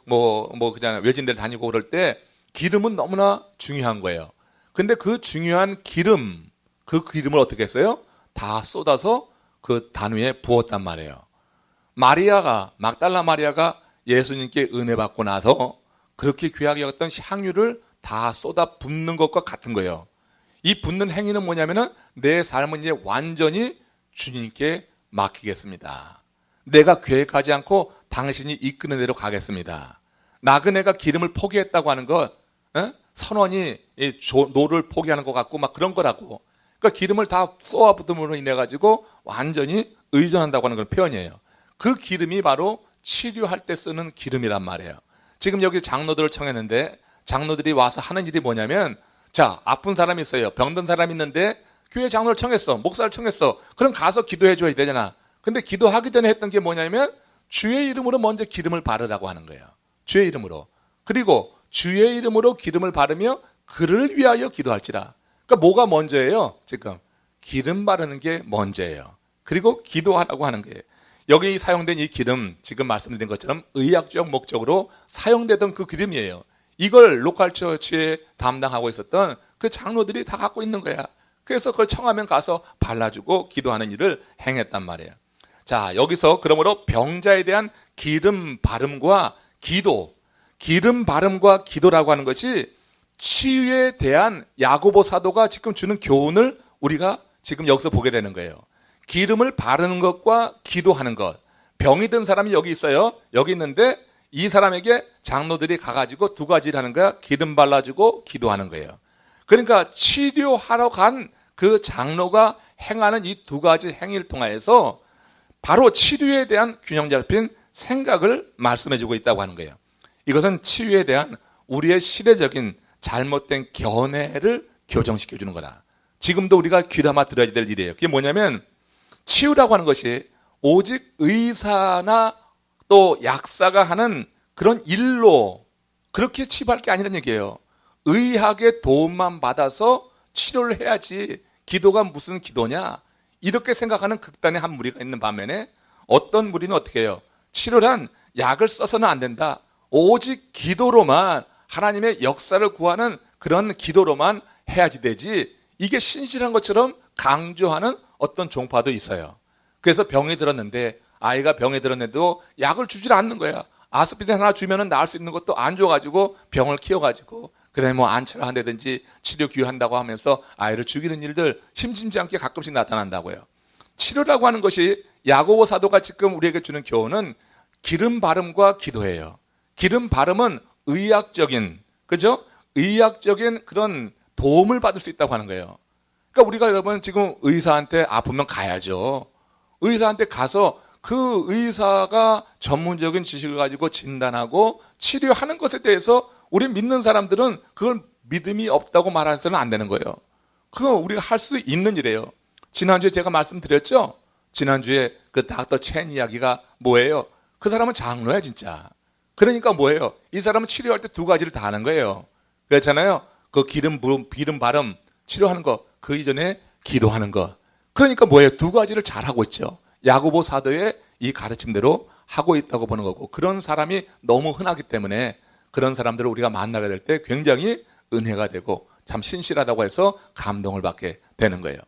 Speaker 1: 그냥 외진 데를 다니고 그럴 때 기름은 너무나 중요한 거예요. 근데 그 중요한 기름, 그 기름을 어떻게 했어요? 다 쏟아서 그 단 위에 부었단 말이에요. 막달라 마리아가 예수님께 은혜 받고 나서 그렇게 귀하게 여겼던 향유를 다 쏟아 붓는 것과 같은 거예요. 이 붓는 행위는 뭐냐면은 내 삶은 이제 완전히 주님께 맡기겠습니다. 내가 계획하지 않고 당신이 이끄는 대로 가겠습니다. 나그네가 기름을 포기했다고 하는 것, 선원이 노를 포기하는 것 같고 막 그런 거라고. 그러니까 기름을 다 쏘아붓음으로 인해 가지고 완전히 의존한다고 하는 그런 표현이에요. 그 기름이 바로 치료할 때 쓰는 기름이란 말이에요. 지금 여기 장로들을 청했는데 장로들이 와서 하는 일이 뭐냐면, 자, 아픈 사람이 있어요. 병든 사람이 있는데 교회 장로를 청했어. 목사를 청했어. 그럼 가서 기도해 줘야 되잖아. 근데 기도하기 전에 했던 게 뭐냐면 주의 이름으로 먼저 기름을 바르라고 하는 거예요. 주의 이름으로. 그리고 주의 이름으로 기름을 바르며 그를 위하여 기도할지라. 그러니까 뭐가 먼저예요? 지금 기름 바르는 게 먼저예요. 그리고 기도하라고 하는 거예요. 여기 사용된 이 기름, 지금 말씀드린 것처럼 의학적 목적으로 사용되던 그 기름이에요. 이걸 로컬 처치에 담당하고 있었던 그 장로들이 다 갖고 있는 거야. 그래서 그걸 청하면 가서 발라주고 기도하는 일을 행했단 말이에요. 자, 여기서 그러므로 병자에 대한 기름 바름과 기도, 기름 바름과 기도라고 하는 것이 치유에 대한 야고보 사도가 지금 주는 교훈을 우리가 지금 여기서 보게 되는 거예요. 기름을 바르는 것과 기도하는 것. 병이 든 사람이 여기 있어요. 여기 있는데 이 사람에게 장로들이 가가지고 두 가지를 하는 거야. 기름 발라주고 기도하는 거예요. 그러니까 치료하러 간 그 장로가 행하는 이 두 가지 행위를 통하여서 바로 치료에 대한 균형 잡힌 생각을 말씀해주고 있다고 하는 거예요. 이것은 치유에 대한 우리의 시대적인 잘못된 견해를 교정시켜주는 거다. 지금도 우리가 귀담아 들어야 될 일이에요. 그게 뭐냐면 치유라고 하는 것이 오직 의사나 또 약사가 하는 그런 일로 그렇게 치유할 게 아니라는 얘기예요. 의학의 도움만 받아서 치료를 해야지 기도가 무슨 기도냐, 이렇게 생각하는 극단의 한 무리가 있는 반면에 어떤 무리는 어떻게 해요? 치료란 약을 써서는 안 된다. 오직 기도로만, 하나님의 역사를 구하는 그런 기도로만 해야지 되지, 이게 신실한 것처럼 강조하는 어떤 종파도 있어요. 그래서 병이 들었는데, 아이가 병에 들었는데도 약을 주질 않는 거야. 아스피린 하나 주면은 나을 수 있는 것도 안 줘가지고 병을 키워가지고 그다음에 뭐 안치를 한다든지 치료 기여한다고 하면서 아이를 죽이는 일들 심심치 않게 가끔씩 나타난다고요. 치료라고 하는 것이 야고보 사도가 지금 우리에게 주는 교훈은 기름 바름과 기도예요. 기름 바름은 의학적인, 그죠? 의학적인 그런 도움을 받을 수 있다고 하는 거예요. 그러니까 우리가 여러분 지금 의사한테 아프면 가야죠. 의사한테 가서 그 의사가 전문적인 지식을 가지고 진단하고 치료하는 것에 대해서 우리 믿는 사람들은 그걸 믿음이 없다고 말해서는 안 되는 거예요. 그거 우리가 할 수 있는 일이에요. 지난주에 제가 말씀드렸죠? 지난주에 그 닥터 첸 이야기가 뭐예요? 그 사람은 장로야 진짜. 그러니까 뭐예요? 이 사람은 치료할 때 두 가지를 다 하는 거예요. 그렇잖아요. 그 기름 바름 치료하는 거, 그 이전에 기도하는 거. 그러니까 뭐예요? 두 가지를 잘 하고 있죠. 야고보 사도의 이 가르침대로 하고 있다고 보는 거고, 그런 사람이 너무 흔하기 때문에 그런 사람들을 우리가 만나게 될 때 굉장히 은혜가 되고 참 신실하다고 해서 감동을 받게 되는 거예요.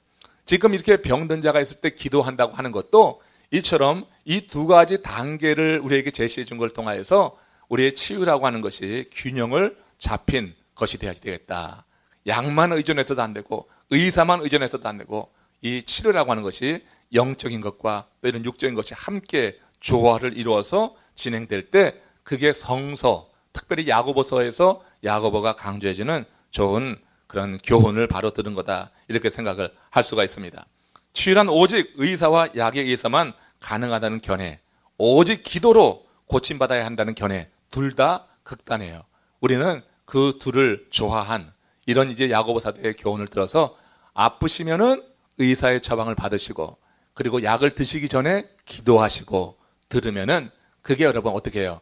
Speaker 1: 지금 이렇게 병든 자가 있을 때 기도한다고 하는 것도 이처럼 이 두 가지 단계를 우리에게 제시해 준 걸 통하여서 우리의 치유라고 하는 것이 균형을 잡힌 것이 되어야 되겠다. 약만 의존해서도 안 되고 의사만 의존해서도 안 되고 이 치료라고 하는 것이 영적인 것과 또 이런 육적인 것이 함께 조화를 이루어서 진행될 때 그게 성서, 특별히 야고보서에서 야고보가 강조해주는 좋은 그런 교훈을 바로 들은 거다, 이렇게 생각을 할 수가 있습니다. 치유란 오직 의사와 약에 의해서만 가능하다는 견해, 오직 기도로 고침받아야 한다는 견해, 둘 다 극단이에요. 우리는 그 둘을 조화한 이런 이제 야고보 사도의 교훈을 들어서 아프시면은 의사의 처방을 받으시고 그리고 약을 드시기 전에 기도하시고 들으면은 그게 여러분 어떻게 해요?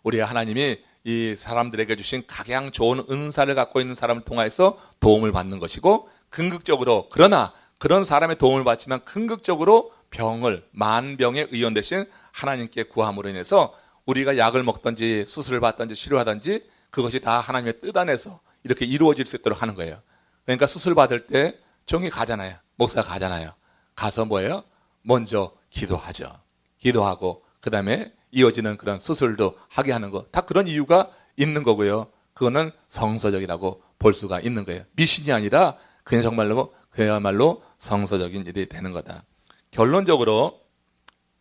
Speaker 1: 우리 하나님이 이 사람들에게 주신 각양 좋은 은사를 갖고 있는 사람을 통해서 도움을 받는 것이고, 긍극적으로, 그러나 그런 사람의 도움을 받지만 긍극적으로 병을, 만병의 의원 대신 하나님께 구함으로 인해서 우리가 약을 먹든지 수술을 받든지 치료하든지 그것이 다 하나님의 뜻 안에서 이렇게 이루어질 수 있도록 하는 거예요. 그러니까 수술 받을 때 종이 가잖아요. 목사가 가잖아요. 가서 뭐예요? 먼저 기도하죠. 기도하고 그 다음에 이어지는 그런 수술도 하게 하는 거, 다 그런 이유가 있는 거고요. 그거는 성서적이라고 볼 수가 있는 거예요. 미신이 아니라 그냥 정말로 그야말로 성서적인 일이 되는 거다. 결론적으로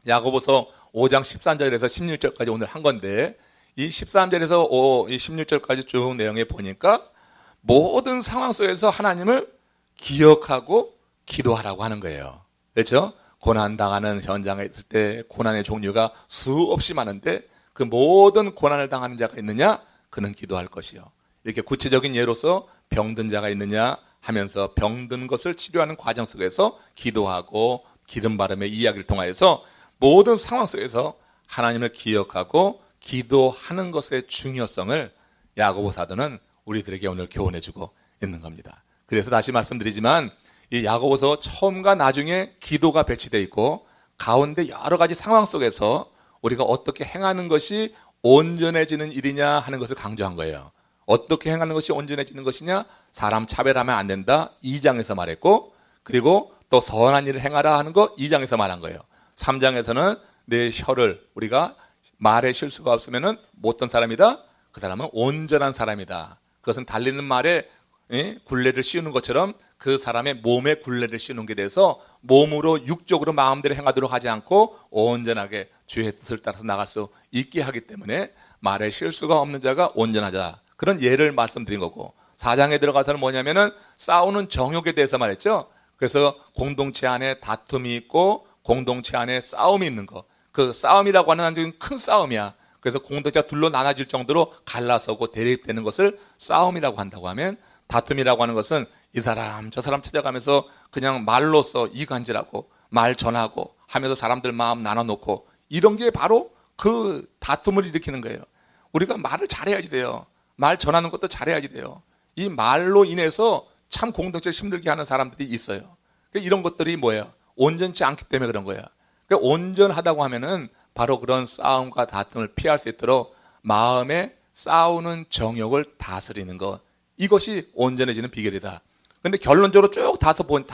Speaker 1: 야고보서 5장 13절에서 16절까지 오늘 한 건데, 이 13절에서 16절까지 쭉 내용에 보니까 모든 상황 속에서 하나님을 기억하고 기도하라고 하는 거예요. 그렇죠? 고난당하는 현장에 있을 때 고난의 종류가 수없이 많은데 그 모든 고난을 당하는 자가 있느냐? 그는 기도할 것이요. 이렇게 구체적인 예로서 병든 자가 있느냐 하면서 병든 것을 치료하는 과정 속에서 기도하고 기름 바름의 이야기를 통하여서 모든 상황 속에서 하나님을 기억하고 기도하는 것의 중요성을 야고보 사도는 우리들에게 오늘 교훈해주고 있는 겁니다. 그래서 다시 말씀드리지만 이 야고보서 처음과 나중에 기도가 배치되어 있고 가운데 여러 가지 상황 속에서 우리가 어떻게 행하는 것이 온전해지는 일이냐 하는 것을 강조한 거예요. 어떻게 행하는 것이 온전해지는 것이냐? 사람 차별하면 안 된다 2장에서 말했고, 그리고 또 선한 일을 행하라 하는 거 2장에서 말한 거예요. 3장에서는 내 혀를 우리가 말에 실수가 없으면 어떤 사람이다? 그 사람은 온전한 사람이다. 그것은 달리는 말에 굴레를 씌우는 것처럼 그 사람의 몸에 굴레를 씌우는 게 돼서 몸으로 육적으로 마음대로 행하도록 하지 않고 온전하게 주의 뜻을 따라서 나갈 수 있게 하기 때문에 말에 실수가 없는 자가 온전하자. 그런 예를 말씀드린 거고, 4장에 들어가서는 뭐냐면은 싸우는 정욕에 대해서 말했죠. 그래서 공동체 안에 다툼이 있고 공동체 안에 싸움이 있는 거, 그 싸움이라고 하는 아주 큰 싸움이야. 그래서 공동체가 둘로 나눠질 정도로 갈라서고 대립되는 것을 싸움이라고 한다고 하면, 다툼이라고 하는 것은 이 사람 저 사람 찾아가면서 그냥 말로써 이간질하고 말 전하고 하면서 사람들 마음 나눠놓고 이런 게 바로 그 다툼을 일으키는 거예요. 우리가 말을 잘해야지 돼요. 말 전하는 것도 잘해야지 돼요. 이 말로 인해서 참 공동체를 힘들게 하는 사람들이 있어요. 이런 것들이 뭐예요? 온전치 않기 때문에 그런 거예요. 그러니까 온전하다고 하면은 바로 그런 싸움과 다툼을 피할 수 있도록 마음에 싸우는 정욕을 다스리는 것, 이것이 온전해지는 비결이다. 그런데 결론적으로 쭉 다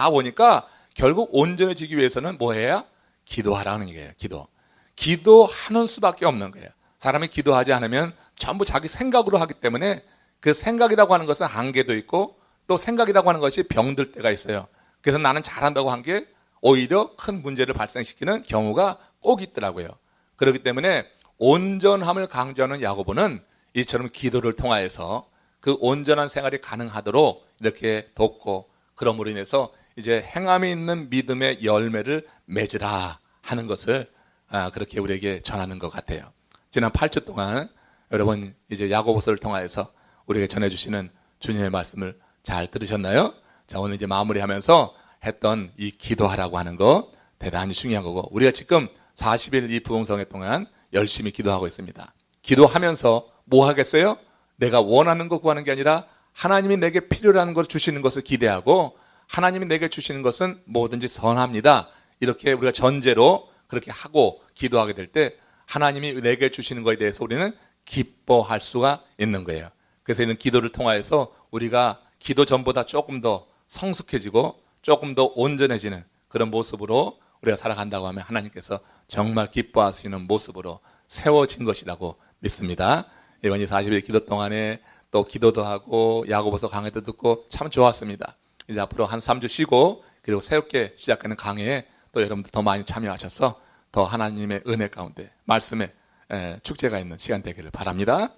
Speaker 1: 보니까 결국 온전해지기 위해서는 뭐 해야? 기도하라는 얘기예요. 기도하는 수밖에 없는 거예요. 사람이 기도하지 않으면 전부 자기 생각으로 하기 때문에 그 생각이라고 하는 것은 한계도 있고 또 생각이라고 하는 것이 병들 때가 있어요. 그래서 나는 잘한다고 한 게 오히려 큰 문제를 발생시키는 경우가 꼭 있더라고요. 그렇기 때문에 온전함을 강조하는 야고보는 이처럼 기도를 통하여서 그 온전한 생활이 가능하도록 이렇게 돕고, 그러므로 인해서 이제 행함이 있는 믿음의 열매를 맺으라 하는 것을 그렇게 우리에게 전하는 것 같아요. 지난 8주 동안 여러분 이제 야고보서를 통하여서 우리에게 전해주시는 주님의 말씀을 잘 들으셨나요? 자, 오늘 이제 마무리하면서 했던 이 기도하라고 하는 거 대단히 중요한 거고, 우리가 지금 40일 이 부흥성회 동안 열심히 기도하고 있습니다. 기도하면서 뭐 하겠어요? 내가 원하는 거 구하는 게 아니라 하나님이 내게 필요한 걸 주시는 것을 기대하고, 하나님이 내게 주시는 것은 뭐든지 선합니다. 이렇게 우리가 전제로 그렇게 하고 기도하게 될 때 하나님이 내게 주시는 것에 대해서 우리는 기뻐할 수가 있는 거예요. 그래서 이런 기도를 통하여서 우리가 기도 전보다 조금 더 성숙해지고 조금 더 온전해지는 그런 모습으로 우리가 살아간다고 하면 하나님께서 정말 기뻐하시는 모습으로 세워진 것이라고 믿습니다. 이번 이 40일 기도 동안에 또 기도도 하고 야고보서 강해도 듣고 참 좋았습니다. 이제 앞으로 한 3주 쉬고 그리고 새롭게 시작하는 강해에 또 여러분들 더 많이 참여하셔서 더 하나님의 은혜 가운데 말씀에 축제가 있는 시간 되기를 바랍니다.